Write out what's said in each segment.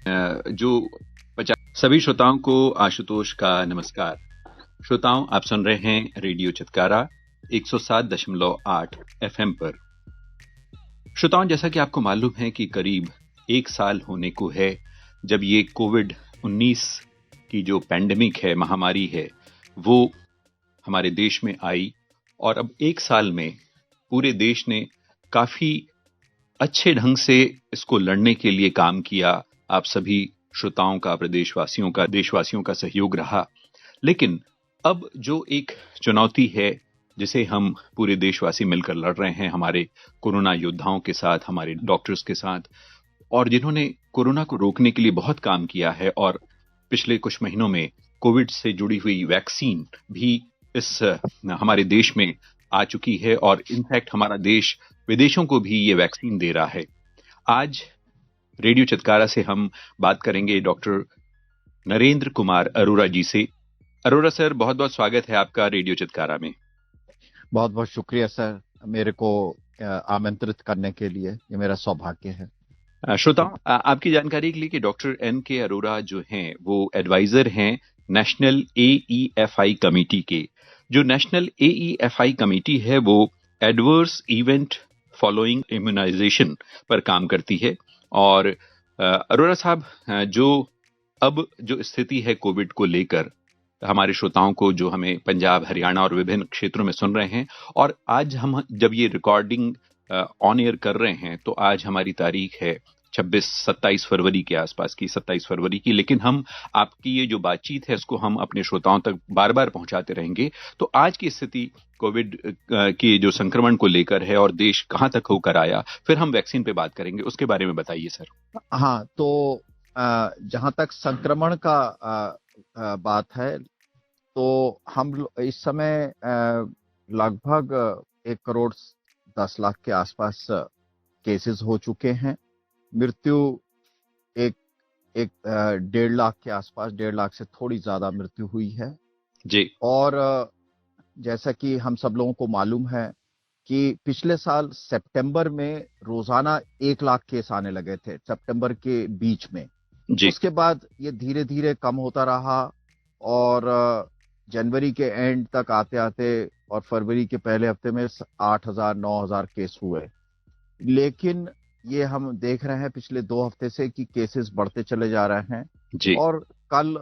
जो 50 सभी श्रोताओं को आशुतोष का नमस्कार। श्रोताओं, आप सुन रहे हैं रेडियो चितकारा 107.8 एफएम पर। श्रोताओं, जैसा कि आपको मालूम है कि करीब 1 साल होने को है जब ये कोविड-19 की जो पैंडेमिक है, महामारी है, वो हमारे देश में आई और अब 1 साल में पूरे देश ने काफी अच्छे ढंग से इसको लड़ने के लिए काम किया। आप सभी श्रोताओं का, प्रदेशवासियों का, देशवासियों का सहयोग रहा। लेकिन अब जो एक चुनौती है जिसे हम पूरे देशवासी मिलकर लड़ रहे हैं, हमारे कोरोना योद्धाओं के साथ, हमारे डॉक्टर्स के साथ, और जिन्होंने कोरोना को रोकने के लिए बहुत काम किया है, और पिछले कुछ महीनों में कोविड से जुड़ी हुई वैक्सीन भी इस हमारे देश में आ चुकी है और इनफैक्ट हमारा देश विदेशों को भी ये वैक्सीन दे रहा है। आज रेडियो चितकारा से हम बात करेंगे डॉक्टर नरेंद्र कुमार अरोरा जी से। अरोरा सर, बहुत बहुत स्वागत है आपका रेडियो चितकारा में। बहुत बहुत शुक्रिया सर, मेरे को आमंत्रित करने के लिए। ये मेरा सौभाग्य है। श्रोताओं, आपकी जानकारी के लिए कि डॉक्टर एन के अरोरा जो हैं वो एडवाइजर हैं नेशनल AEFI कमेटी के। जो नेशनल AEFI कमेटी है वो एडवर्स इवेंट फॉलोइंग इम्यूनाइजेशन पर काम करती है। और अरोरा साहब, जो स्थिति है कोविड को लेकर, हमारे श्रोताओं को जो हमें पंजाब, हरियाणा और विभिन्न क्षेत्रों में सुन रहे हैं, और आज हम जब ये रिकॉर्डिंग ऑन एयर कर रहे हैं तो आज हमारी तारीख है 27 फरवरी के आसपास की, 27 फरवरी की। लेकिन हम आपकी ये जो बातचीत है इसको हम अपने श्रोताओं तक बार बार पहुंचाते रहेंगे। तो आज की स्थिति कोविड के जो संक्रमण को लेकर है और देश कहां तक होकर आया, फिर हम वैक्सीन पे बात करेंगे, उसके बारे में बताइए सर। हाँ, तो जहां तक संक्रमण का बात है, तो हम इस समय लगभग 1 करोड़ 10 लाख के आसपास केसेस हो चुके हैं। मृत्यु एक 1.5 लाख के आसपास, 1.5 लाख से थोड़ी ज्यादा मृत्यु हुई है जी। और जैसा कि हम सब लोगों को मालूम है कि पिछले साल सितंबर में रोजाना 1 लाख केस आने लगे थे, सितंबर के बीच में। जी। उसके बाद ये धीरे धीरे कम होता रहा और जनवरी के एंड तक आते आते और फरवरी के पहले हफ्ते में 8,000-9,000 केस हुए। लेकिन ये हम देख रहे हैं पिछले 2 हफ्ते से कि केसेस बढ़ते चले जा रहे हैं। जी। और कल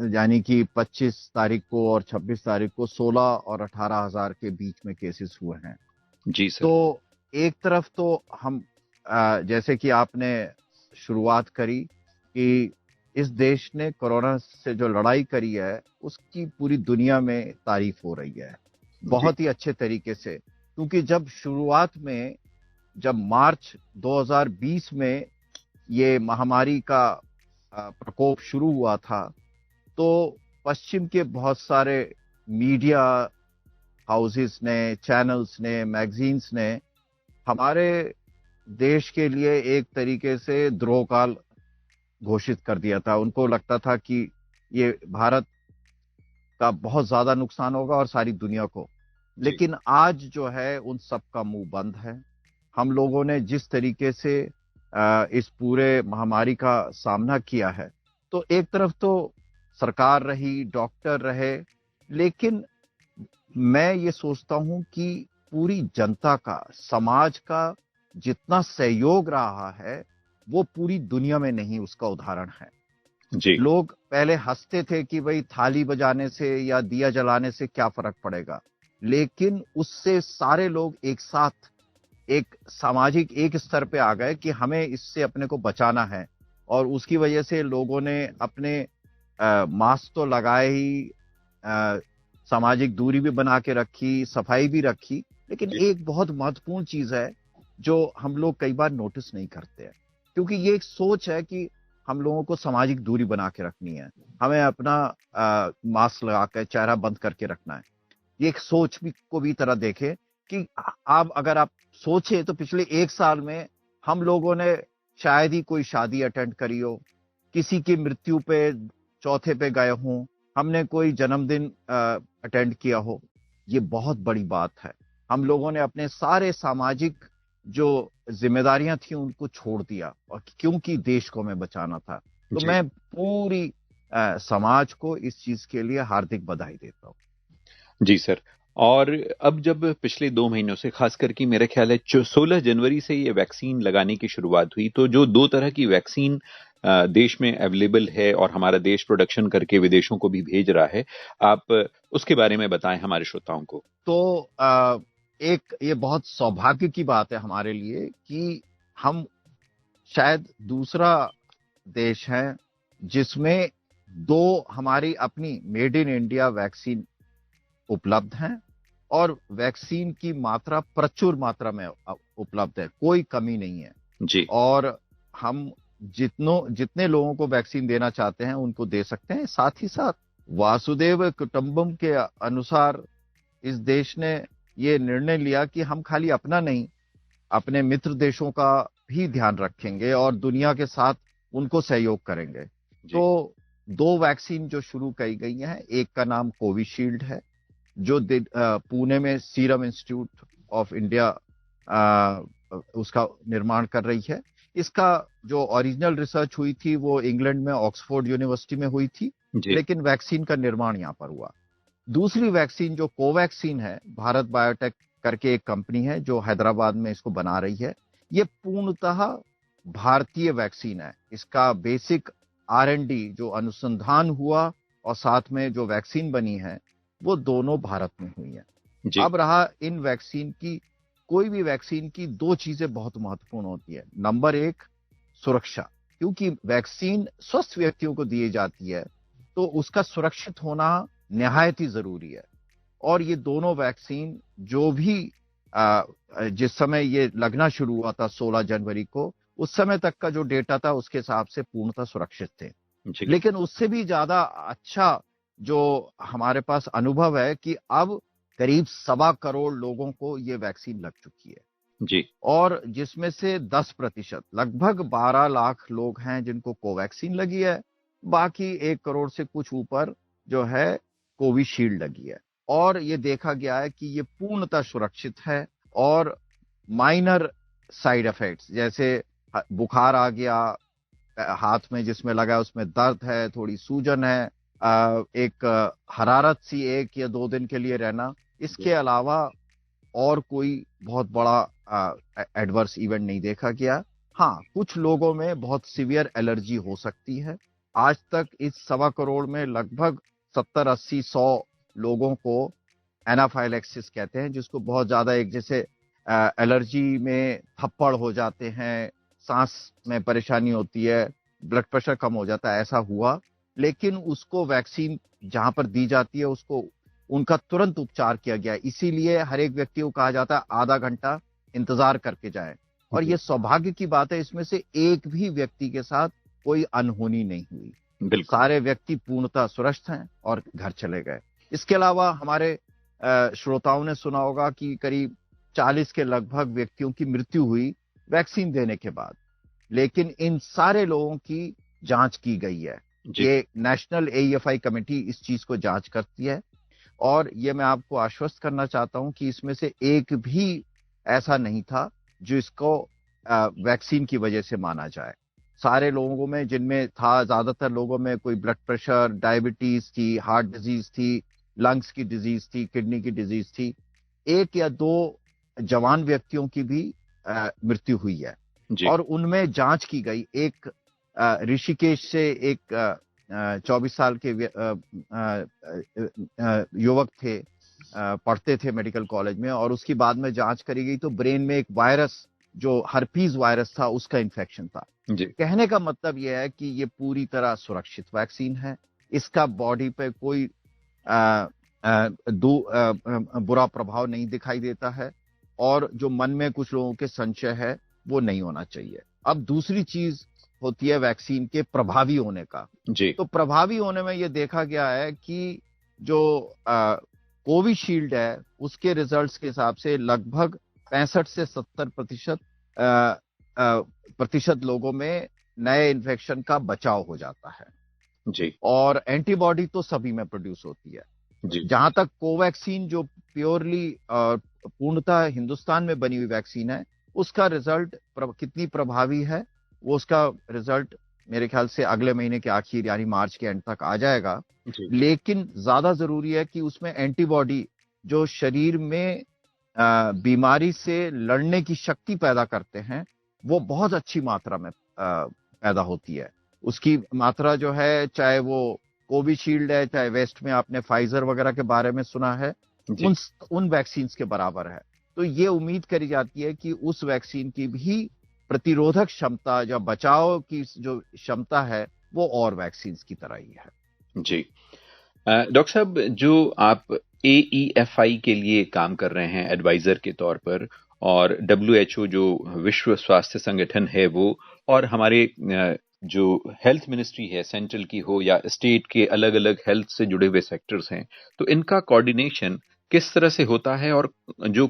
यानी कि 25 तारीख को और 26 तारीख को 16 और 18,000 के बीच में केसेस हुए हैं। जी सर। तो एक तरफ तो हम जैसे कि आपने शुरुआत करी कि इस देश ने कोरोना से जो लड़ाई करी है उसकी पूरी दुनिया में तारीफ हो रही है, बहुत ही अच्छे तरीके से। क्योंकि जब शुरुआत में, जब मार्च 2020 में ये महामारी का प्रकोप शुरू हुआ था, तो पश्चिम के बहुत सारे मीडिया हाउसेस ने, चैनल्स ने, मैगजीन्स ने हमारे देश के लिए एक तरीके से द्रोहकाल घोषित कर दिया था। उनको लगता था कि ये भारत का बहुत ज्यादा नुकसान होगा और सारी दुनिया को। लेकिन आज जो है उन सब का मुंह बंद है। हम लोगों ने जिस तरीके से इस पूरे महामारी का सामना किया है, तो एक तरफ तो सरकार रही, डॉक्टर रहे, लेकिन मैं ये सोचता हूं कि पूरी जनता का, समाज का जितना सहयोग रहा है वो पूरी दुनिया में नहीं उसका उदाहरण है। जी। लोग पहले हंसते थे कि भाई थाली बजाने से या दिया जलाने से क्या फर्क पड़ेगा, लेकिन उससे सारे लोग एक साथ एक सामाजिक एक स्तर पे आ गए कि हमें इससे अपने को बचाना है। और उसकी वजह से लोगों ने अपने मास्क तो लगाए ही, सामाजिक दूरी भी बना के रखी, सफाई भी रखी। लेकिन एक बहुत महत्वपूर्ण चीज है जो हम लोग कई बार नोटिस नहीं करते हैं, क्योंकि ये एक सोच है कि हम लोगों को सामाजिक दूरी बना के रखनी है, हमें अपना मास्क लगा कर चेहरा बंद करके रखना है। ये एक सोच को भी तरह देखे कि आप अगर आप सोचे तो पिछले 1 साल में हम लोगों ने शायद ही कोई शादी अटेंड करी हो, किसी की मृत्यु पे चौथे पे गए हों, हमने कोई जन्मदिन अटेंड किया हो। ये बहुत बड़ी बात है। हम लोगों ने अपने सारे सामाजिक जो जिम्मेदारियां थी उनको छोड़ दिया, और क्योंकि देश को मैं बचाना था। तो जी। मैं पूरी समाज को इस चीज के लिए हार्दिक बधाई देता हूँ। जी सर। और अब जब पिछले 2 महीनों से, खास करके मेरा ख्याल है 16 जनवरी से ये वैक्सीन लगाने की शुरुआत हुई, तो जो 2 तरह की वैक्सीन देश में अवेलेबल है और हमारा देश प्रोडक्शन करके विदेशों को भी भेज रहा है, आप उसके बारे में बताएं हमारे श्रोताओं को। तो एक ये बहुत सौभाग्य की बात है हमारे लिए कि हम शायद दूसरा देश है जिसमें दो हमारी अपनी मेड इन इंडिया वैक्सीन उपलब्ध हैं, और वैक्सीन की मात्रा प्रचुर मात्रा में उपलब्ध है, कोई कमी नहीं है। जी। और हम जितने लोगों को वैक्सीन देना चाहते हैं उनको दे सकते हैं। साथ ही साथ वासुदेव कुटुंबम के अनुसार इस देश ने ये निर्णय लिया कि हम खाली अपना नहीं, अपने मित्र देशों का भी ध्यान रखेंगे और दुनिया के साथ उनको सहयोग करेंगे। जी। तो दो वैक्सीन जो शुरू की गई हैं, एक का नाम कोविशील्ड है, जो पुणे में सीरम इंस्टीट्यूट ऑफ इंडिया उसका निर्माण कर रही है। इसका जो ओरिजिनल रिसर्च हुई थी वो इंग्लैंड में ऑक्सफोर्ड यूनिवर्सिटी में हुई थी, जी। लेकिन वैक्सीन का निर्माण यहां पर हुआ। दूसरी वैक्सीन जो कोवैक्सीन है, भारत बायोटेक करके एक कंपनी है जो हैदराबाद में इसको बना रही है। ये पूर्णतः भारतीय वैक्सीन है। इसका बेसिक R&D जो अनुसंधान हुआ और साथ में जो वैक्सीन बनी है वो दोनों भारत में हुई है। जी। अब रहा इन वैक्सीन की, कोई भी वैक्सीन की दो चीजें बहुत महत्वपूर्ण होती है। नंबर एक, सुरक्षा, क्योंकि वैक्सीन स्वस्थ व्यक्तियों को दी जाती है तो उसका सुरक्षित होना निहायत ही जरूरी है। और ये दोनों वैक्सीन जो भी जिस समय ये लगना शुरू हुआ था 16 जनवरी को, उस समय तक का जो डेटा था उसके हिसाब से पूर्णतः सुरक्षित थे। जी। लेकिन उससे भी ज्यादा अच्छा जो हमारे पास अनुभव है कि अब करीब 1.25 करोड़ लोगों को ये वैक्सीन लग चुकी है, जी। और जिसमें से 10% लगभग 12 लाख लोग हैं जिनको कोवैक्सीन लगी है। बाकी 1 करोड़ से कुछ ऊपर जो है कोविशील्ड लगी है। और ये देखा गया है कि ये पूर्णतः सुरक्षित है, और माइनर साइड इफेक्ट्स जैसे बुखार आ गया, हाथ में जिसमें लगा उसमें दर्द है, थोड़ी सूजन है, एक हरारत सी 1 या 2 दिन के लिए रहना, इसके अलावा और कोई बहुत बड़ा एडवर्स इवेंट नहीं देखा गया। हाँ, कुछ लोगों में बहुत सीवियर एलर्जी हो सकती है। आज तक इस 1.25 करोड़ में लगभग 70, 80, 100 लोगों को एनाफाइलैक्सिस कहते हैं, जिसको बहुत ज्यादा एक जैसे एलर्जी में थप्पड़ हो जाते हैं, सांस में परेशानी होती है, ब्लड प्रेशर कम हो जाता है, ऐसा हुआ। लेकिन उसको वैक्सीन जहां पर दी जाती है उसको उनका तुरंत उपचार किया गया। इसीलिए हर एक व्यक्ति को कहा जाता है आधा घंटा इंतजार करके जाए। और जी। ये सौभाग्य की बात है, इसमें से एक भी व्यक्ति के साथ कोई अनहोनी नहीं हुई। बिल्कुल। सारे व्यक्ति पूर्णतः सुरक्षित हैं और घर चले गए। इसके अलावा हमारे श्रोताओं ने सुना होगा कि करीब 40 के लगभग व्यक्तियों की मृत्यु हुई वैक्सीन देने के बाद। लेकिन इन सारे लोगों की जांच की गई है। जी। ये नेशनल AEFI कमेटी इस चीज को जांच करती है, और ये मैं आपको आश्वस्त करना चाहता हूं कि इसमें से एक भी ऐसा नहीं था जो इसको वैक्सीन की वजह से माना जाए। सारे लोगों में जिनमें था, ज्यादातर लोगों में कोई ब्लड प्रेशर, डायबिटीज थी, हार्ट डिजीज थी, लंग्स की डिजीज थी, किडनी की डिजीज थी। 1 या 2 जवान व्यक्तियों की भी मृत्यु हुई है, जी। और उनमें जांच की गई। एक ऋषिकेश से एक 24 साल के युवक थे, पढ़ते थे मेडिकल कॉलेज में, और उसकी बाद में जांच करी गई तो ब्रेन में एक वायरस, जो हर्पीज वायरस था, उसका इन्फेक्शन था। जी। कहने का मतलब यह है कि ये पूरी तरह सुरक्षित वैक्सीन है। इसका बॉडी पे कोई बुरा प्रभाव नहीं दिखाई देता है, और जो मन में कुछ लोगों के संशय है वो नहीं होना चाहिए। अब दूसरी चीज होती है वैक्सीन के प्रभावी होने का। जी। तो प्रभावी होने में यह देखा गया है कि जो कोविशील्ड है उसके रिजल्ट्स के हिसाब से लगभग 65 से 70% प्रतिशत लोगों में नए इन्फेक्शन का बचाव हो जाता है। जी। और एंटीबॉडी तो सभी में प्रोड्यूस होती है। जी। जहां तक कोवैक्सीन जो प्योरली पूर्णतः हिंदुस्तान में बनी हुई वैक्सीन है, उसका रिजल्ट कितनी प्रभावी है, वो उसका रिजल्ट मेरे ख्याल से अगले महीने के आखिर यानी मार्च के एंड तक आ जाएगा। जी। लेकिन ज्यादा जरूरी है कि उसमें एंटीबॉडी जो शरीर में बीमारी से लड़ने की शक्ति पैदा करते हैं, वो बहुत अच्छी मात्रा में पैदा होती है। उसकी मात्रा जो है, चाहे वो कोविशील्ड है, चाहे वेस्ट में आपने फाइजर वगैरह के बारे में सुना है, जी। उन वैक्सीन के बराबर है। तो ये उम्मीद करी जाती है कि उस वैक्सीन की भी प्रतिरोधक क्षमता या बचाव की जो क्षमता है वो और वैक्सीन की तरह ही है। जी। डॉक्टर साहब, जो आप AEFI के लिए काम कर रहे हैं एडवाइजर के तौर पर, और WHO जो विश्व स्वास्थ्य संगठन है वो, और हमारे जो हेल्थ मिनिस्ट्री है, सेंट्रल की हो या स्टेट के अलग अलग हेल्थ से जुड़े हुए सेक्टर्स हैं, तो इनका कोऑर्डिनेशन किस तरह से होता है? और जो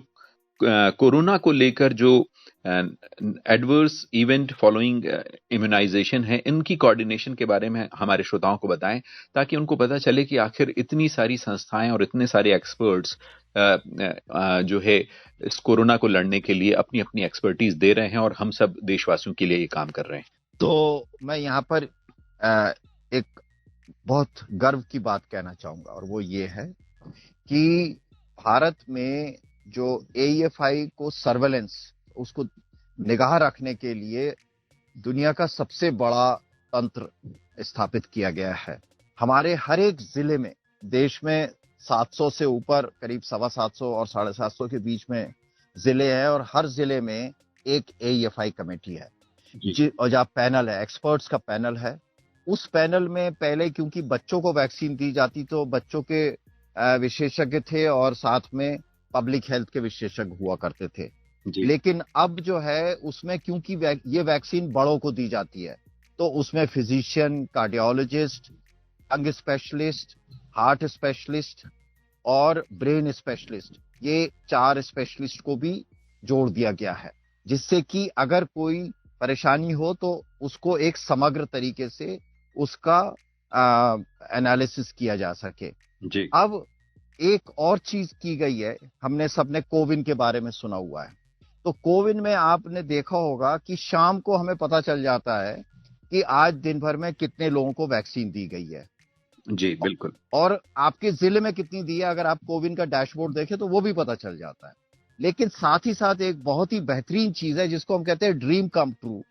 कोरोना को लेकर जो एडवर्स इवेंट फॉलोइंग इम्यूनाइजेशन है, इनकी कोऑर्डिनेशन के बारे में हमारे श्रोताओं को बताएं, ताकि उनको पता चले कि आखिर इतनी सारी संस्थाएं और इतने सारे एक्सपर्ट्स जो है इस कोरोना को लड़ने के लिए अपनी अपनी एक्सपर्टीज दे रहे हैं, और हम सब देशवासियों के लिए ये काम कर रहे हैं। तो मैं यहाँ पर एक बहुत गर्व की बात कहना चाहूंगा, और वो ये है कि भारत में जो AEFI को सर्वेलेंस, उसको निगाह रखने के लिए दुनिया का सबसे बड़ा तंत्र स्थापित किया गया है। हमारे हर एक जिले में, देश में 700 से ऊपर, करीब 750 और 750 के बीच में जिले हैं, और हर जिले में एक AEFI कमेटी है और जहाँ पैनल है, एक्सपर्ट्स का पैनल है। उस पैनल में पहले क्योंकि बच्चों को वैक्सीन दी जाती, तो बच्चों के विशेषज्ञ थे और साथ में पब्लिक हेल्थ के विशेषज्ञ हुआ करते थे। लेकिन अब जो है उसमें क्योंकि ये वैक्सीन बड़ों को दी जाती है, तो उसमें physician, cardiologist, lung specialist, heart specialist और ब्रेन स्पेशलिस्ट, ये 4 स्पेशलिस्ट को भी जोड़ दिया गया है, जिससे कि अगर कोई परेशानी हो तो उसको एक समग्र तरीके से उसका एनालिसिस किया जा सके। जी। अब एक और चीज की गई है, हमने सबने कोविन के बारे में सुना हुआ है। तो कोविन में आपने देखा होगा कि शाम को हमें पता चल जाता है कि आज दिन भर में कितने लोगों को वैक्सीन दी गई है। जी बिल्कुल। और आपके जिले में कितनी दी है, अगर आप कोविन का डैशबोर्ड देखें तो वो भी पता चल जाता है। लेकिन साथ ही साथ एक बहुत ही बेहतरीन चीज है जिसको हम कहते हैं ड्रीम कम ट्रू,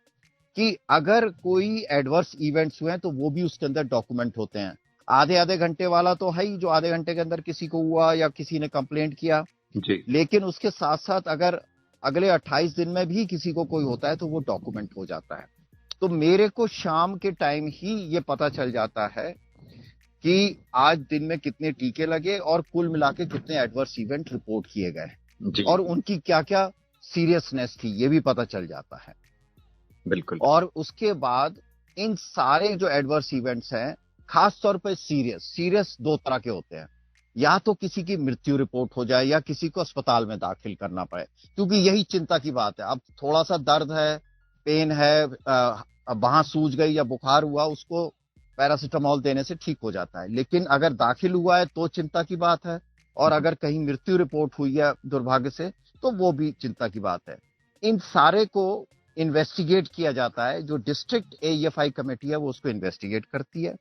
कि अगर कोई एडवर्स इवेंट्स हुए हैं तो वो भी उसके अंदर डॉक्यूमेंट होते हैं। आधे घंटे वाला तो है ही, जो आधे घंटे के अंदर किसी को हुआ या किसी ने कंप्लेंट किया जी। लेकिन उसके साथ साथ अगर अगले 28 दिन में भी किसी को कोई होता है तो वो डॉक्यूमेंट हो जाता है। तो मेरे को शाम के टाइम ही ये पता चल जाता है कि आज दिन में कितने टीके लगे और कुल मिला के कितने एडवर्स इवेंट रिपोर्ट किए गए और उनकी क्या क्या सीरियसनेस थी, ये भी पता चल जाता है। बिल्कुल। और उसके बाद इन सारे जो एडवर्स इवेंट्स हैं, खास तौर पर सीरियस 2 तरह के होते हैं। या तो किसी की मृत्यु रिपोर्ट हो जाए या किसी को अस्पताल में दाखिल करना पड़े, क्योंकि यही चिंता की बात है। अब थोड़ा सा दर्द है, पेन है, वहां सूज गई या बुखार हुआ, उसको पैरासिटामोल देने से ठीक हो जाता है। लेकिन अगर दाखिल हुआ है तो चिंता की बात है, और अगर कहीं मृत्यु रिपोर्ट हुई है दुर्भाग्य से तो वो भी चिंता की बात है। इन सारे को इन्वेस्टिगेट किया जाता है। जो डिस्ट्रिक्ट AEFI कमेटी है वो उसको इन्वेस्टिगेट करती है।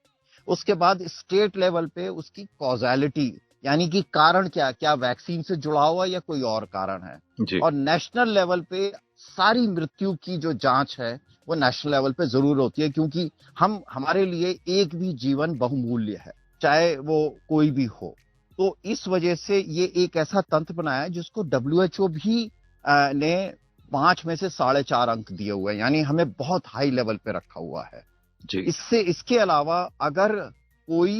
उसके बाद स्टेट लेवल पे उसकी कॉजैलिटी, यानी कि कारण क्या वैक्सीन से जुड़ा हुआ या कोई और कारण है। और नेशनल लेवल पे सारी मृत्यु की जो जांच है वो नेशनल लेवल पे जरूर होती है, क्योंकि हमारे लिए एक भी जीवन बहुमूल्य है, चाहे वो कोई भी हो। तो इस वजह से ये एक ऐसा तंत्र बनाया है जिसको WHO भी ने 5 में से 4.5 अंक दिए हुए हैं, यानी हमें बहुत हाई लेवल पे रखा हुआ है। इसके अलावा अगर कोई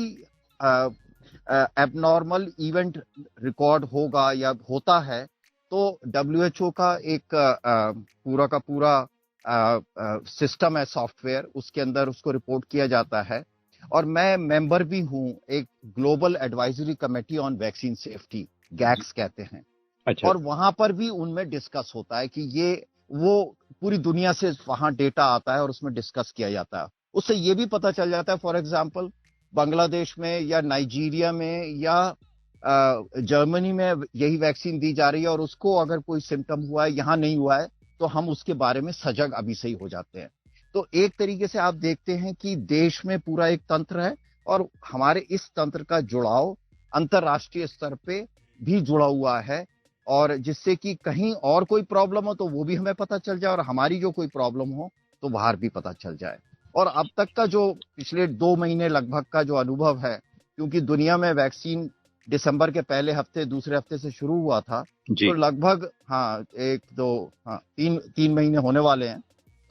एबनॉर्मल इवेंट रिकॉर्ड होगा या होता है तो WHO का एक पूरा का पूरा सिस्टम है, सॉफ्टवेयर, उसके अंदर उसको रिपोर्ट किया जाता है। और मैं मेंबर भी हूं एक global advisory committee on vaccine safety, गैक्स कहते हैं। अच्छा। और वहां पर भी उनमें डिस्कस होता है कि ये वो पूरी दुनिया से वहां डेटा आता है और उसमें डिस्कस किया जाता है। उससे ये भी पता चल जाता है, फॉर एग्जांपल बांग्लादेश में या नाइजीरिया में या जर्मनी में यही वैक्सीन दी जा रही है और उसको अगर कोई सिम्टम हुआ है, यहाँ नहीं हुआ है, तो हम उसके बारे में सजग अभी से ही हो जाते हैं। तो एक तरीके से आप देखते हैं कि देश में पूरा एक तंत्र है और हमारे इस तंत्र का जुड़ाव अंतर्राष्ट्रीय स्तर पे भी जुड़ा हुआ है, और जिससे कि कहीं और कोई प्रॉब्लम हो तो वो भी हमें पता चल जाए, और हमारी जो कोई प्रॉब्लम हो तो बाहर भी पता चल जाए। और अब तक का जो पिछले 2 महीने लगभग का जो अनुभव है, क्योंकि दुनिया में वैक्सीन दिसंबर के पहले हफ्ते दूसरे हफ्ते से शुरू हुआ था, जी। तो लगभग हाँ एक दो हाँ तीन तीन महीने होने वाले हैं।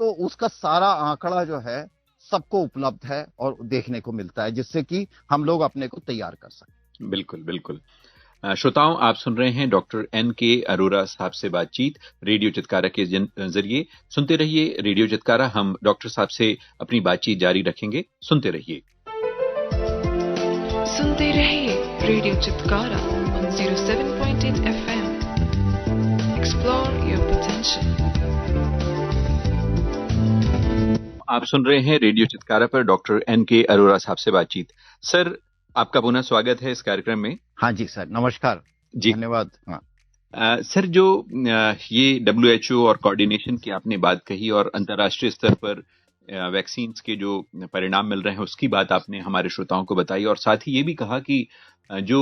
तो उसका सारा आंकड़ा जो है सबको उपलब्ध है और देखने को मिलता है, जिससे कि हम लोग अपने को तैयार कर सकते बिल्कुल, बिल्कुल। श्रोताओं, आप सुन रहे हैं डॉक्टर एन के अरोरा साहब से बातचीत रेडियो चितकारा के जरिए। सुनते रहिए रेडियो चितकारा, हम डॉक्टर साहब से अपनी बातचीत जारी रखेंगे। सुनते रहिए। सुनते रहिए radio Chitkara on 107.8 FM. Explore your potential. आप सुन रहे हैं रेडियो चितकारा पर डॉक्टर एन के अरोरा साहब से बातचीत। सर, आपका पुनः स्वागत है इस कार्यक्रम में। हाँ जी सर, नमस्कार जी। धन्यवाद। हाँ सर, जो ये WHO और कोऑर्डिनेशन की आपने बात कही और अंतर्राष्ट्रीय स्तर पर वैक्सीन्स के जो परिणाम मिल रहे हैं उसकी बात आपने हमारे श्रोताओं को बताई, और साथ ही ये भी कहा कि जो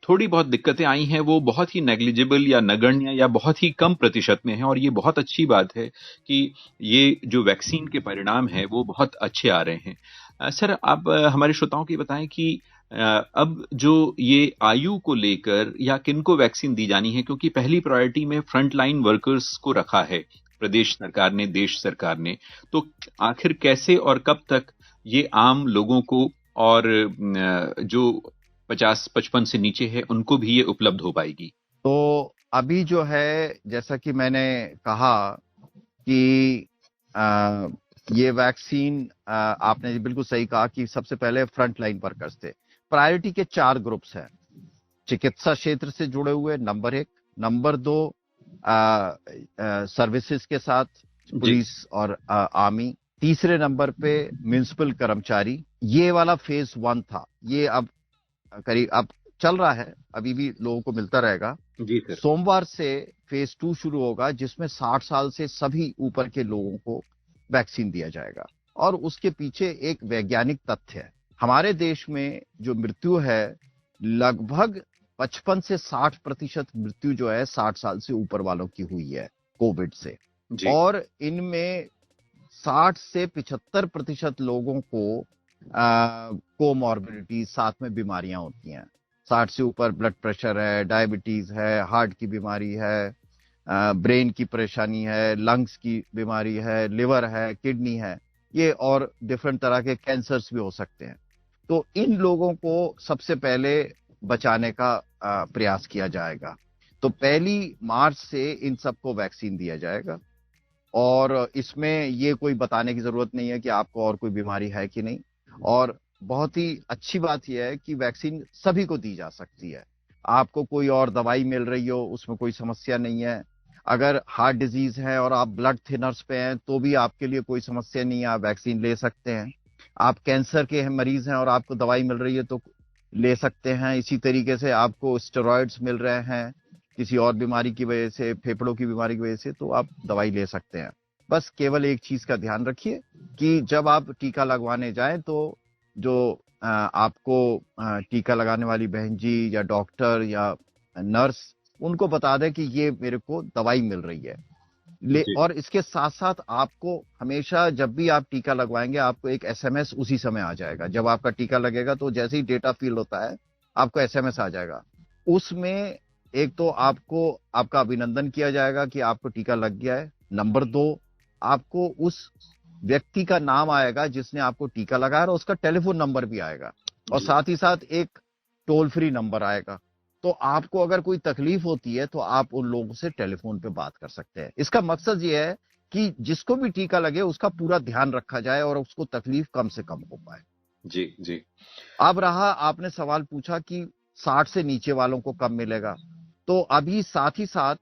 थोड़ी बहुत दिक्कतें आई हैं वो बहुत ही नेग्लिजिबल या नगण्य या बहुत ही कम प्रतिशत में है, और ये बहुत अच्छी बात है कि ये जो वैक्सीन के परिणाम है वो बहुत अच्छे आ रहे हैं। सर, आप हमारे श्रोताओं को बताएं कि अब जो ये आयु को लेकर या किनको वैक्सीन दी जानी है, क्योंकि पहली प्रायोरिटी में फ्रंटलाइन वर्कर्स को रखा है प्रदेश सरकार ने, देश सरकार ने, तो आखिर कैसे और कब तक ये आम लोगों को और जो 50-55 से नीचे है उनको भी ये उपलब्ध हो पाएगी? तो अभी जो है, जैसा कि मैंने कहा कि ये वैक्सीन, आपने बिल्कुल सही कहा कि सबसे पहले फ्रंट लाइन वर्कर्स थे। प्रायोरिटी के 4 ग्रुप्स हैं। चिकित्सा क्षेत्र से जुड़े हुए नंबर 1, नंबर 2 सर्विसेज के साथ पुलिस और आर्मी, तीसरे नंबर पे म्युनिसिपल कर्मचारी। ये वाला फेज 1 था, ये अब करीब अब चल रहा है, अभी भी लोगों को मिलता रहेगा। जी सर। सोमवार से फेज 2 शुरू होगा, जिसमें 60 साल से सभी ऊपर के लोगों को वैक्सीन दिया जाएगा। और उसके पीछे एक वैज्ञानिक तथ्य है। हमारे देश में जो मृत्यु है, लगभग 55 से 60% मृत्यु जो है 60 साल से ऊपर वालों की हुई है कोविड से। जी। और इनमें 60 से 75% लोगों को कोमॉर्बिडिटी, साथ में बीमारियां होती हैं। 60 से ऊपर ब्लड प्रेशर है, डायबिटीज है, हार्ट की बीमारी है, ब्रेन की परेशानी है, लंग्स की बीमारी है, लिवर है, किडनी है, ये और डिफरेंट तरह के कैंसर्स भी हो सकते हैं। तो इन लोगों को सबसे पहले बचाने का प्रयास किया जाएगा। तो 1 मार्च से इन सबको वैक्सीन दिया जाएगा, और इसमें ये कोई बताने की जरूरत नहीं है कि आपको और कोई बीमारी है कि नहीं। और बहुत ही अच्छी बात यह है कि वैक्सीन सभी को दी जा सकती है। आपको कोई और दवाई मिल रही हो, उसमें कोई समस्या नहीं है। अगर हार्ट डिजीज है और आप ब्लड थिनर्स पे हैं तो भी आपके लिए कोई समस्या नहीं है, आप वैक्सीन ले सकते हैं। आप कैंसर के मरीज हैं और आपको दवाई मिल रही है तो ले सकते हैं। इसी तरीके से आपको स्टेरॉइड्स मिल रहे हैं किसी और बीमारी की वजह से, फेफड़ों की बीमारी की वजह से, तो आप दवाई ले सकते हैं। बस केवल एक चीज का ध्यान रखिए कि जब आप टीका लगवाने जाएं तो जो आपको टीका लगाने वाली बहन जी या डॉक्टर या नर्स, उनको बता दें कि ये मेरे को दवाई मिल रही है। और इसके साथ साथ आपको हमेशा जब भी आप टीका लगवाएंगे, आपको एक एसएमएस उसी समय आ जाएगा। जब आपका टीका लगेगा तो जैसे ही डेटा फिल होता है, आपको एसएमएस आ जाएगा। उसमें एक तो आपको आपका अभिनंदन किया जाएगा कि आपको टीका लग गया है। नंबर 2, आपको उस व्यक्ति का नाम आएगा जिसने आपको टीका लगाया, और उसका टेलीफोन नंबर भी आएगा, और साथ ही साथ एक टोल फ्री नंबर आएगा। तो आपको अगर कोई तकलीफ होती है तो आप उन लोगों से टेलीफोन पे बात कर सकते हैं। इसका मकसद ये है कि जिसको भी टीका लगे उसका पूरा ध्यान रखा जाए और उसको तकलीफ कम से कम हो पाए। जी जी। अब रहा, आपने सवाल पूछा कि 60 से नीचे वालों को कब मिलेगा। तो अभी साथ ही साथ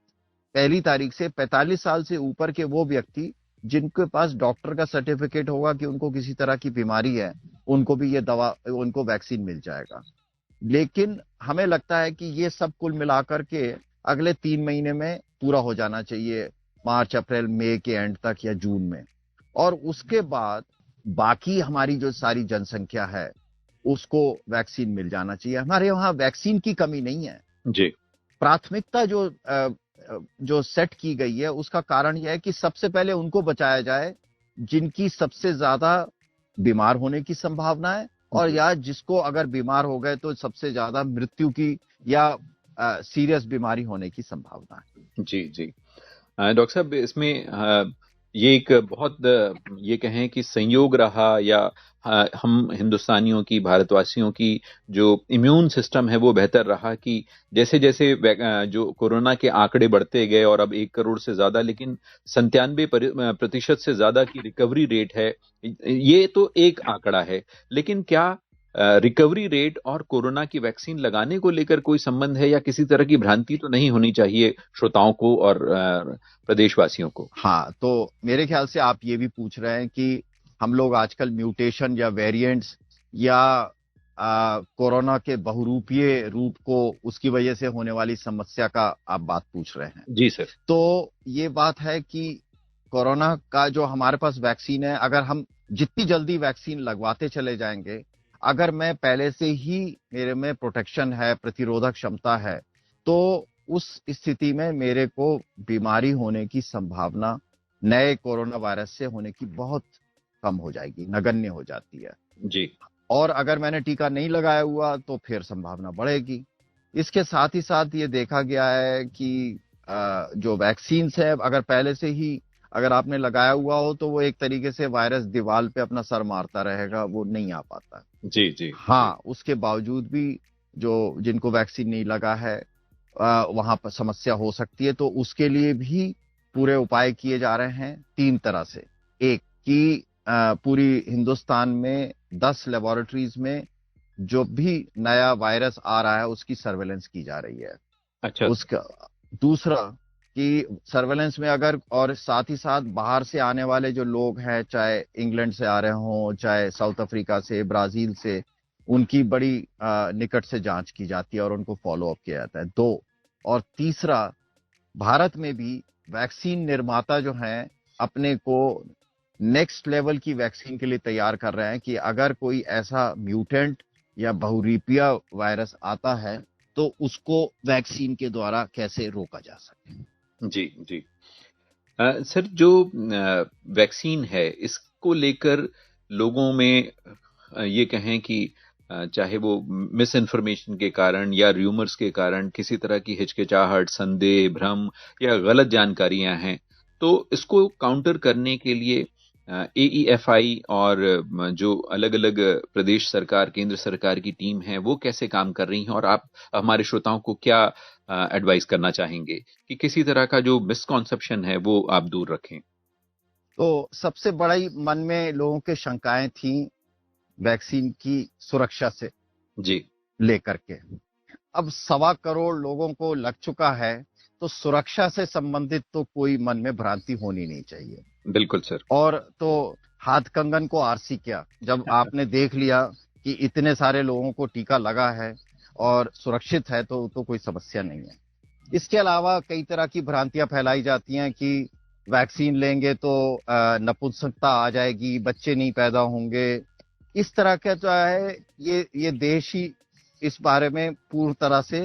1 तारीख से 45 साल से ऊपर के वो व्यक्ति जिनके पास डॉक्टर का सर्टिफिकेट होगा कि उनको किसी तरह की बीमारी है, उनको भी ये दवा, उनको वैक्सीन मिल जाएगा। लेकिन हमें लगता है कि ये सब कुल मिलाकर के अगले 3 महीने में पूरा हो जाना चाहिए। मार्च अप्रैल मई के एंड तक या जून में। और उसके बाद बाकी हमारी जो सारी जनसंख्या है उसको वैक्सीन मिल जाना चाहिए। हमारे यहाँ वैक्सीन की कमी नहीं है जी। प्राथमिकता जो सेट की गई है उसका कारण यह है कि सबसे पहले उनको बचाया जाए जिनकी सबसे ज्यादा बीमार होने की संभावना है, और या जिसको अगर बीमार हो गए तो सबसे ज्यादा मृत्यु की या सीरियस बीमारी होने की संभावना है। जी जी। डॉक्टर साहब, इसमें ये एक बहुत ये कहें कि संयोग रहा, या हम हिंदुस्तानियों की, भारतवासियों की जो इम्यून सिस्टम है वो बेहतर रहा कि जैसे जैसे जो कोरोना के आंकड़े बढ़ते गए और अब 1 करोड़ से ज्यादा, लेकिन 97% से ज्यादा की रिकवरी रेट है। ये तो एक आंकड़ा है, लेकिन क्या रिकवरी रेट और कोरोना की वैक्सीन लगाने को लेकर कोई संबंध है, या किसी तरह की भ्रांति तो नहीं होनी चाहिए श्रोताओं को और प्रदेशवासियों को? हाँ, तो मेरे ख्याल से आप ये भी पूछ रहे हैं कि हम लोग आजकल म्यूटेशन या वेरिएंट्स या कोरोना के बहुरूपीय रूप को उसकी वजह से होने वाली समस्या का आप बात पूछ रहे हैं। जी सर। तो ये बात है कि कोरोना का जो हमारे पास वैक्सीन है, अगर हम जितनी जल्दी वैक्सीन लगवाते चले जाएंगे, अगर मैं पहले से ही मेरे में प्रोटेक्शन है, प्रतिरोधक क्षमता है, तो उस स्थिति में मेरे को बीमारी होने की संभावना नए कोरोना वायरस से होने की बहुत कम हो जाएगी, नगण्य हो जाती है। जी। और अगर मैंने टीका नहीं लगाया हुआ तो फिर संभावना बढ़ेगी। इसके साथ ही साथ ये देखा गया है कि जो वैक्सीन है, अगर पहले से ही अगर आपने लगाया हुआ हो तो वो एक तरीके से वायरस दीवार पे अपना सर मारता रहेगा, वो नहीं आ पाता। जी जी। हाँ, उसके बावजूद भी जो जिनको वैक्सीन नहीं लगा है वहां पर समस्या हो सकती है। तो उसके लिए भी पूरे उपाय किए जा रहे हैं 3 तरह से। एक कि पूरी हिंदुस्तान में 10 लेबोरेटरीज में जो भी नया वायरस आ रहा है उसकी सर्वेलेंस की जा रही है। अच्छा। उसका दूसरा कि सर्वेलेंस में अगर, और साथ ही साथ बाहर से आने वाले जो लोग हैं, चाहे इंग्लैंड से आ रहे हों, चाहे साउथ अफ्रीका से, ब्राजील से, उनकी बड़ी निकट से जांच की जाती है और उनको फॉलो अप किया जाता है। 2, और तीसरा, भारत में भी वैक्सीन निर्माता जो हैं अपने को नेक्स्ट लेवल की वैक्सीन के लिए तैयार कर रहे हैं कि अगर कोई ऐसा म्यूटेंट या बहुरूपीय वायरस आता है तो उसको वैक्सीन के द्वारा कैसे रोका जा सके। जी जी। सर, जो वैक्सीन है इसको लेकर लोगों में ये कहें कि चाहे वो मिस इन्फॉर्मेशन के कारण या र्यूमर्स के कारण किसी तरह की हिचकिचाहट, संदेह, भ्रम या गलत जानकारियां हैं, तो इसको काउंटर करने के लिए AEFI और जो अलग अलग प्रदेश सरकार, केंद्र सरकार की टीम है, वो कैसे काम कर रही हैं, और आप हमारे श्रोताओं को क्या एडवाइस करना चाहेंगे कि किसी तरह का जो मिसकॉन्सेप्शन है वो आप दूर रखें? तो सबसे बड़ी मन में लोगों के शंकाएं थी वैक्सीन की सुरक्षा से जी। लेकर के। अब 1.25 करोड़ लोगों को लग चुका है, तो सुरक्षा से संबंधित तो कोई मन में भ्रांति होनी नहीं चाहिए। बिल्कुल सर। और तो हाथ कंगन को आरसी क्या, जब आपने देख लिया कि इतने सारे लोगों को टीका लगा है और सुरक्षित है तो कोई समस्या नहीं है। इसके अलावा कई तरह की भ्रांतियां फैलाई जाती हैं कि वैक्सीन लेंगे तो नपुंसकता आ जाएगी, बच्चे नहीं पैदा होंगे। इस तरह का जो है ये देश ही इस बारे में पूर्ण तरह से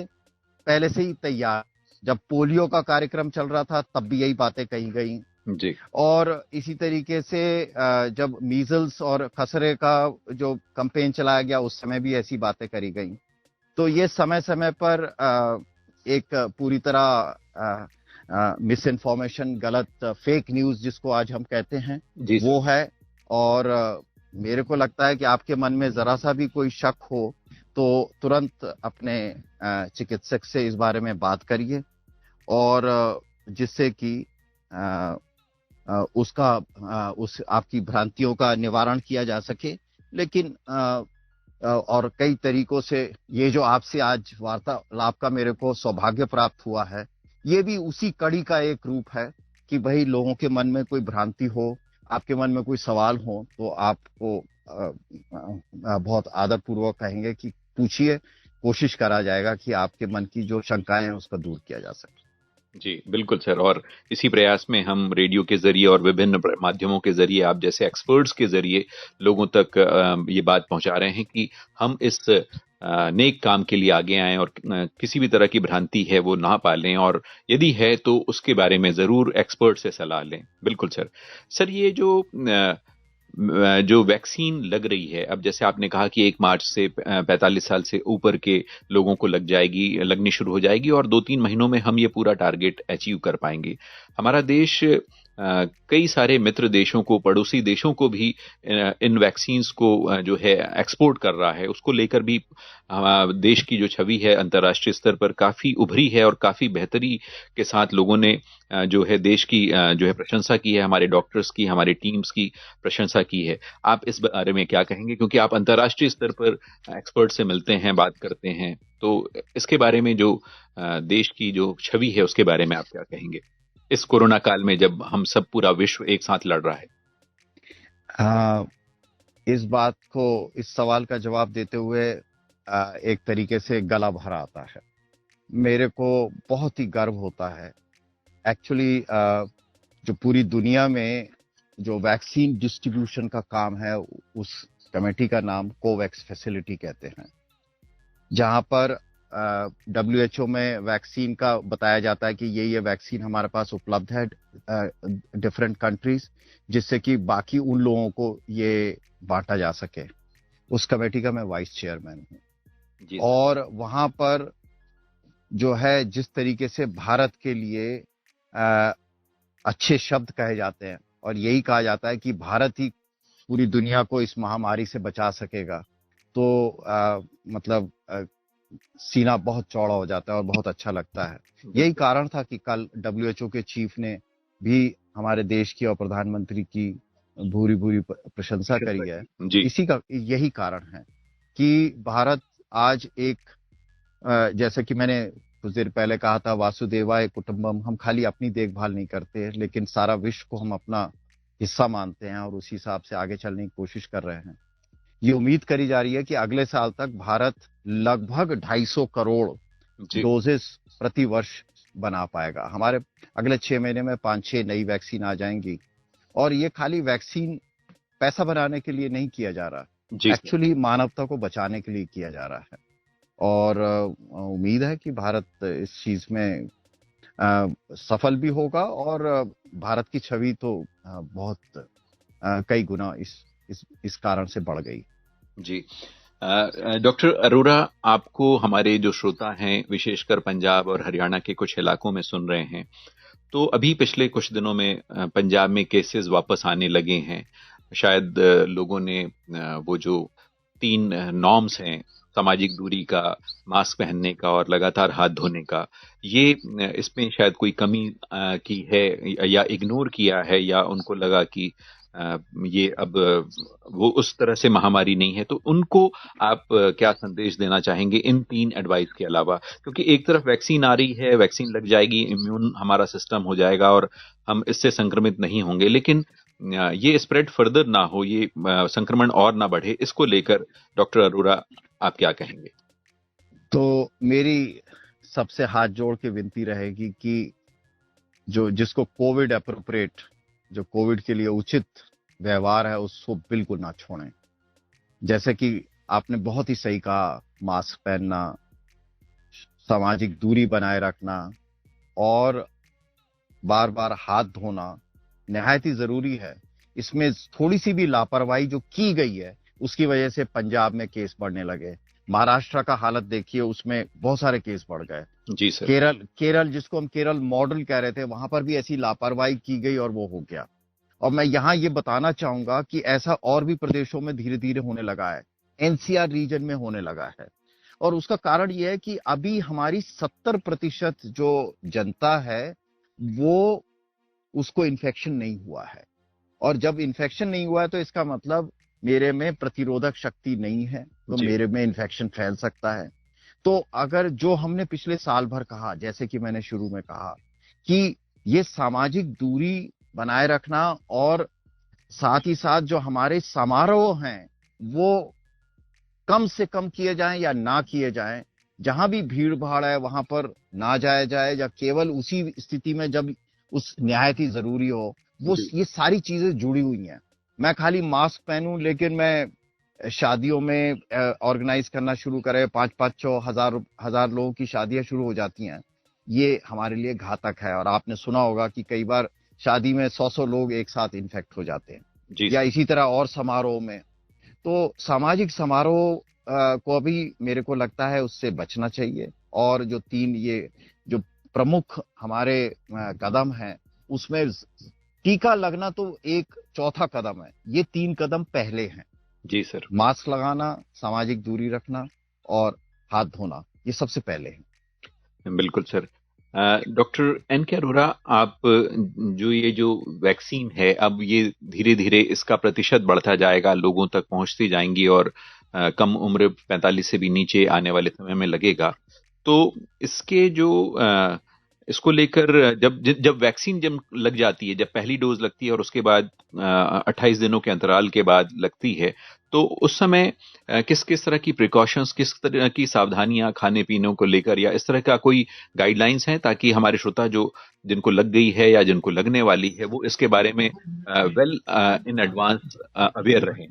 पहले से ही तैयार। जब पोलियो का कार्यक्रम चल रहा था तब भी यही बातें कही गई जी। और इसी तरीके से जब मीजल्स और खसरे का जो कैंपेन चलाया गया उस समय भी ऐसी बातें करी गई। तो ये समय समय पर एक पूरी तरह मिस इन्फॉर्मेशन, गलत फेक न्यूज जिसको आज हम कहते हैं, वो है। और मेरे को लगता है कि आपके मन में जरा सा भी कोई शक हो तो तुरंत अपने चिकित्सक से इस बारे में बात करिए, और जिससे कि उस आपकी भ्रांतियों का निवारण किया जा सके। लेकिन और कई तरीकों से ये जो आपसे आज वार्तालाप का मेरे को सौभाग्य प्राप्त हुआ है, ये भी उसी कड़ी का एक रूप है कि भाई लोगों के मन में कोई भ्रांति हो, आपके मन में कोई सवाल हो तो आपको बहुत आदरपूर्वक कहेंगे कि पूछिए, कोशिश करा जाएगा कि आपके मन की जो शंकाएं हैं उसको दूर किया जा सके। जी, बिल्कुल सर। और इसी प्रयास में हम रेडियो के ज़रिए और विभिन्न माध्यमों के ज़रिए, आप जैसे एक्सपर्ट्स के ज़रिए लोगों तक ये बात पहुंचा रहे हैं कि हम इस नेक काम के लिए आगे आएं और किसी भी तरह की भ्रांति है वो ना पालें, और यदि है तो उसके बारे में ज़रूर एक्सपर्ट से सलाह लें। बिल्कुल सर। सर, ये जो वैक्सीन लग रही है, अब जैसे आपने कहा कि 1 मार्च से 45 साल से ऊपर के लोगों को लगनी शुरू हो जाएगी, और 2-3 महीनों में हम ये पूरा टारगेट अचीव कर पाएंगे। हमारा देश कई सारे मित्र देशों को, पड़ोसी देशों को भी इन वैक्सीन्स को जो है एक्सपोर्ट कर रहा है। उसको लेकर भी देश की जो छवि है अंतर्राष्ट्रीय स्तर पर काफी उभरी है, और काफी बेहतरी के साथ लोगों ने जो है देश की जो है प्रशंसा की है, हमारे डॉक्टर्स की, हमारे टीम्स की प्रशंसा की है। आप इस बारे में क्या कहेंगे, क्योंकि आप अंतर्राष्ट्रीय स्तर पर एक्सपर्ट से मिलते हैं, बात करते हैं, तो इसके बारे में जो देश की जो छवि है उसके बारे में आप क्या कहेंगे इस कोरोना काल में, जब हम सब पूरा विश्व एक साथ लड़ रहा है? इस सवाल का जवाब देते हुए एक तरीके से गला भर आता है। मेरे को बहुत ही गर्व होता है एक्चुअली। जो पूरी दुनिया में जो वैक्सीन डिस्ट्रीब्यूशन का काम है, उस कमेटी का नाम कोवैक्स फैसिलिटी कहते हैं, जहां पर WHO में वैक्सीन का बताया जाता है कि ये वैक्सीन हमारे पास उपलब्ध है डिफरेंट कंट्रीज, जिससे कि बाकी उन लोगों को ये बांटा जा सके। उस कमेटी का मैं वाइस चेयरमैन हूँ। और वहां पर जो है जिस तरीके से भारत के लिए अच्छे शब्द कहे जाते हैं, और यही कहा जाता है कि भारत ही पूरी दुनिया को इस महामारी से बचा सकेगा, तो मतलब सीना बहुत चौड़ा हो जाता है और बहुत अच्छा लगता है। यही कारण था कि कल WHO के चीफ ने भी हमारे देश की और प्रधानमंत्री की भूरी भूरी प्रशंसा करी है। इसी का यही कारण है कि भारत आज एक, जैसे कि मैंने कुछ देर पहले कहा था, वासुदेवाय कुटुंबम, हम खाली अपनी देखभाल नहीं करते, लेकिन सारा विश्व को हम अपना हिस्सा मानते हैं और उसी हिसाब से आगे चलने की कोशिश कर रहे हैं। ये उम्मीद करी जा रही है कि अगले साल तक भारत लगभग 250 करोड़ डोजेस प्रति वर्ष बना पाएगा। हमारे अगले 6 महीने में 5-6 नई वैक्सीन आ जाएंगी। और ये खाली वैक्सीन पैसा बनाने के लिए नहीं किया जा रहा, एक्चुअली मानवता को बचाने के लिए किया जा रहा है। और उम्मीद है कि भारत इस चीज में सफल भी होगा, और भारत की छवि तो बहुत कई गुना इस कारण से बढ़ गई। जी, डॉक्टर अरोरा, आपको हमारे जो श्रोता हैं विशेषकर पंजाब और हरियाणा के कुछ इलाकों में सुन रहे हैं, तो अभी पिछले कुछ दिनों में पंजाब में केसेस वापस आने लगे हैं। शायद लोगों ने वो जो 3 नॉर्म्स हैं, सामाजिक दूरी का, मास्क पहनने का और लगातार हाथ धोने का, ये इसमें शायद कोई कमी की है या इग्नोर किया है, या उनको लगा कि ये अब वो उस तरह से महामारी नहीं है। तो उनको आप क्या संदेश देना चाहेंगे इन 3 एडवाइस के अलावा? क्योंकि एक तरफ वैक्सीन आ रही है, वैक्सीन लग जाएगी, इम्यून हमारा सिस्टम हो जाएगा और हम इससे संक्रमित नहीं होंगे, लेकिन ये स्प्रेड फर्दर ना हो, ये संक्रमण और ना बढ़े, इसको लेकर डॉक्टर अरोरा आप क्या कहेंगे? तो मेरी सबसे हाथ जोड़ के विनती रहेगी कि जिसको कोविड एप्रोप्रिएट, जो कोविड के लिए उचित व्यवहार है, उसको बिल्कुल ना छोड़ें। जैसे कि आपने बहुत ही सही कहा, मास्क पहनना, सामाजिक दूरी बनाए रखना और बार बार हाथ धोना निहायत ही जरूरी है। इसमें थोड़ी सी भी लापरवाही जो की गई है, उसकी वजह से पंजाब में केस बढ़ने लगे। महाराष्ट्र का हालत देखिए, उसमें बहुत सारे केस बढ़ गए। जी सर। केरल जिसको हम केरल मॉडल कह रहे थे, वहां पर भी ऐसी लापरवाही की गई और वो हो गया। और मैं यहाँ ये बताना चाहूंगा कि ऐसा और भी प्रदेशों में धीरे धीरे होने लगा है, NCR रीजन में होने लगा है। और उसका कारण ये है कि अभी हमारी 70% जो जनता है वो, उसको इन्फेक्शन नहीं हुआ है। और जब इन्फेक्शन नहीं हुआ है तो इसका मतलब मेरे में प्रतिरोधक शक्ति नहीं है, तो मेरे में इन्फेक्शन फैल सकता है। तो अगर जो हमने पिछले साल भर कहा, जैसे कि मैंने शुरू में कहा कि ये सामाजिक दूरी बनाए रखना और साथ ही साथ जो हमारे समारोह हैं वो कम से कम किए जाएं या ना किए जाएं, जहां भी भीड़ भाड़ है वहां पर ना जाया जाए, या केवल उसी स्थिति में जब उस निहायत ही जरूरी हो। वो जी। ये सारी चीजें जुड़ी हुई हैं। मैं खाली मास्क पहनूं लेकिन मैं शादियों में ऑर्गेनाइज करना शुरू करे, 5-5 6 हजार लोगों की शादियां शुरू हो जाती हैं। ये हमारे लिए घातक है। और आपने सुना होगा कि कई बार शादी में 100 लोग एक साथ इन्फेक्ट हो जाते हैं, जी या सर। इसी तरह और समारोह में। तो सामाजिक समारोह को भी मेरे को लगता है उससे बचना चाहिए। और जो तीन ये जो प्रमुख हमारे कदम हैं, उसमें टीका लगना तो एक चौथा कदम है। ये 3 कदम पहले हैं। जी सर। मास्क लगाना, सामाजिक दूरी रखना और हाथ धोना, ये सबसे पहले है। बिल्कुल सर। डॉक्टर एन के अरोरा, आप जो ये जो वैक्सीन है, अब ये धीरे धीरे इसका प्रतिशत बढ़ता जाएगा, लोगों तक पहुंचती जाएंगी और कम उम्र 45 से भी नीचे आने वाले समय में लगेगा। तो इसके जो इसको लेकर जब जब वैक्सीन जब लग जाती है, जब पहली डोज लगती है और उसके बाद 28 दिनों के अंतराल के बाद लगती है, तो उस समय किस किस तरह की प्रिकॉशंस, किस तरह की सावधानियां खाने पीने को लेकर या इस तरह का कोई गाइडलाइंस है, ताकि हमारे श्रोता जो जिनको लग गई है या जिनको लगने वाली है वो इसके बारे में वेल इन एडवांस अवेयर रहें।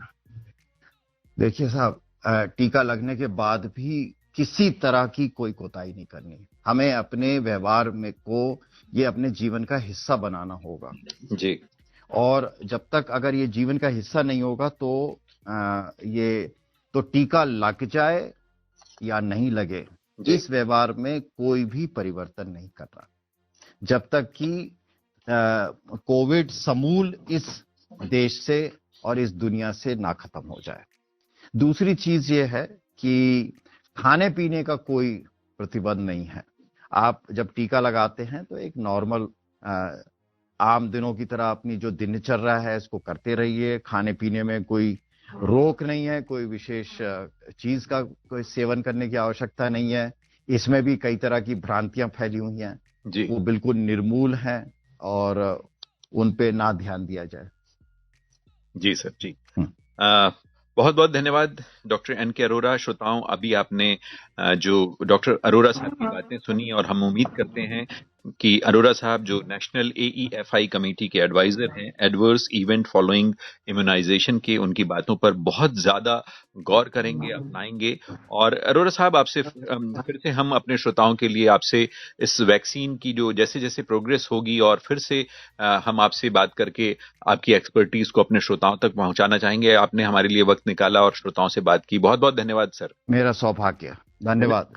देखिए साहब, टीका लगने के बाद भी किसी तरह की कोई कोताही नहीं करनी। हमें अपने व्यवहार में को ये अपने जीवन का हिस्सा बनाना होगा। जी। और जब तक अगर ये जीवन का हिस्सा नहीं होगा तो ये तो टीका लग जाए या नहीं लगे, इस व्यवहार में कोई भी परिवर्तन नहीं कर रहा, जब तक कि कोविड समूल इस देश से और इस दुनिया से ना खत्म हो जाए। दूसरी चीज ये है कि खाने पीने का कोई प्रतिबंध नहीं है। आप जब टीका लगाते हैं तो एक नॉर्मल आम दिनों की तरह अपनी जो दिनचर्या है इसको करते रहिए। खाने पीने में कोई रोक नहीं है, कोई विशेष चीज का कोई सेवन करने की आवश्यकता नहीं है। इसमें भी कई तरह की भ्रांतियां फैली हुई हैं, वो बिल्कुल निर्मूल हैं और उन पे ना ध्यान दिया जाए। जी सर। जी। बहुत बहुत धन्यवाद डॉक्टर एन के अरोरा। श्रोताओं, अभी आपने जो डॉक्टर अरोरा साहब की बातें सुनी और हम उम्मीद करते हैं कि अरोरा साहब जो नेशनल AEFI कमेटी के एडवाइजर हैं, एडवर्स इवेंट फॉलोइंग इम्यूनाइजेशन के, उनकी बातों पर बहुत ज्यादा गौर करेंगे, अपनाएंगे। और अरोरा साहब, आपसे फिर से हम अपने श्रोताओं के लिए आपसे इस वैक्सीन की जो जैसे जैसे प्रोग्रेस होगी और फिर से हम आपसे बात करके आपकी एक्सपर्टीज को अपने श्रोताओं तक पहुंचाना चाहेंगे। आपने हमारे लिए वक्त निकाला और श्रोताओं से बात की, बहुत बहुत धन्यवाद सर। मेरा सौभाग्य। धन्यवाद।